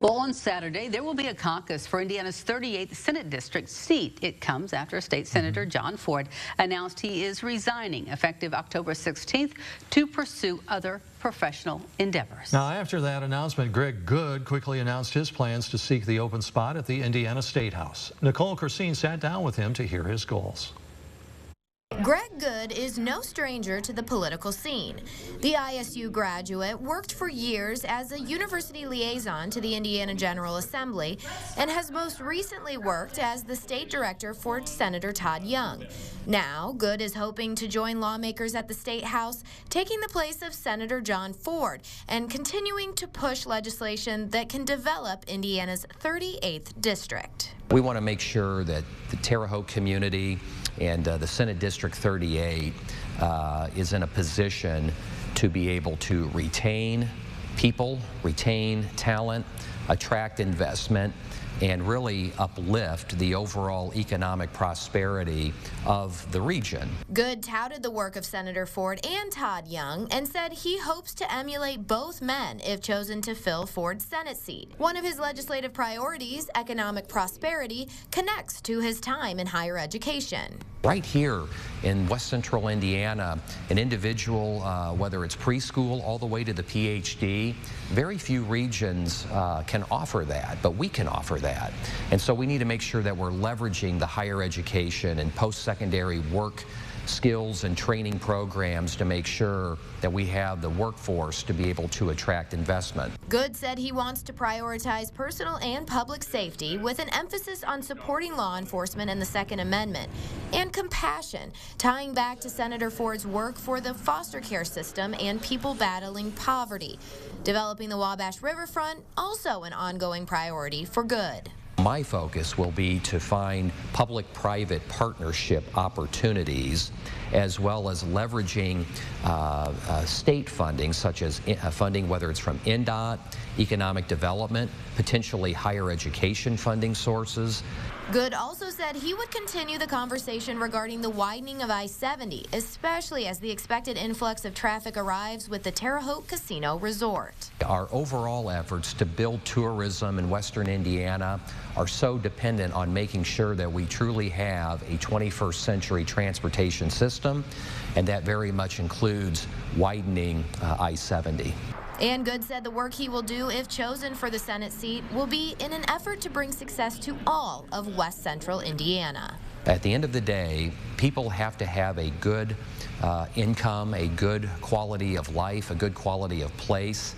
Well, on Saturday, there will be a caucus for Indiana's 38th Senate District seat. It comes after State Senator John Ford announced he is resigning effective October 16th to pursue other professional endeavors. Now, after that announcement, Greg Goode quickly announced his plans to seek the open spot at the Indiana State House. Nicole Christine sat down with him to hear his goals. Greg Goode is no stranger to the political scene. The ISU graduate worked for years as a university liaison to the Indiana General Assembly and has most recently worked as the state director for Senator Todd Young. Now, Goode is hoping to join lawmakers at the State House, taking the place of Senator John Ford and continuing to push legislation that can develop Indiana's 38th district. We want to make sure that the Terre Haute community and the Senate District 38 is in a position to be able to retain people, retain talent, attract investment, and really uplift the overall economic prosperity of the region. Goode touted the work of Senator Ford and Todd Young and said he hopes to emulate both men if chosen to fill Ford's Senate seat. One of his legislative priorities, economic prosperity, connects to his time in higher education. Right here in West Central Indiana, an individual, whether it's preschool all the way to the PhD, very few regions can offer that, but we can offer that. And so we need to make sure that we're leveraging the higher education and post-secondary work skills and training programs to make sure that we have the workforce to be able to attract investment. Goode said he wants to prioritize personal and public safety with an emphasis on supporting law enforcement and the Second Amendment, and compassion, tying back to Senator Ford's work for the foster care system and people battling poverty. Developing the Wabash Riverfront, also an ongoing priority for Goode. My focus will be to find public-private partnership opportunities, as well as leveraging state funding, such as funding, whether it's from NDOT, economic development, potentially higher education funding sources. Goode also said he would continue the conversation regarding the widening of I-70, especially as the expected influx of traffic arrives with the Terre Haute Casino Resort. Our overall efforts to build tourism in Western Indiana are so dependent on making sure that we truly have a 21st century transportation system, and that very much includes widening I-70. And Goode said the work he will do if chosen for the Senate seat will be in an effort to bring success to all of West Central Indiana. At the end of the day, people have to have a good income, a good quality of life, a good quality of place,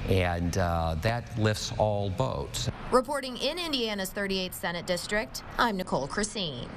and that lifts all boats. Reporting in Indiana's 38th Senate District, I'm Nicole Christine.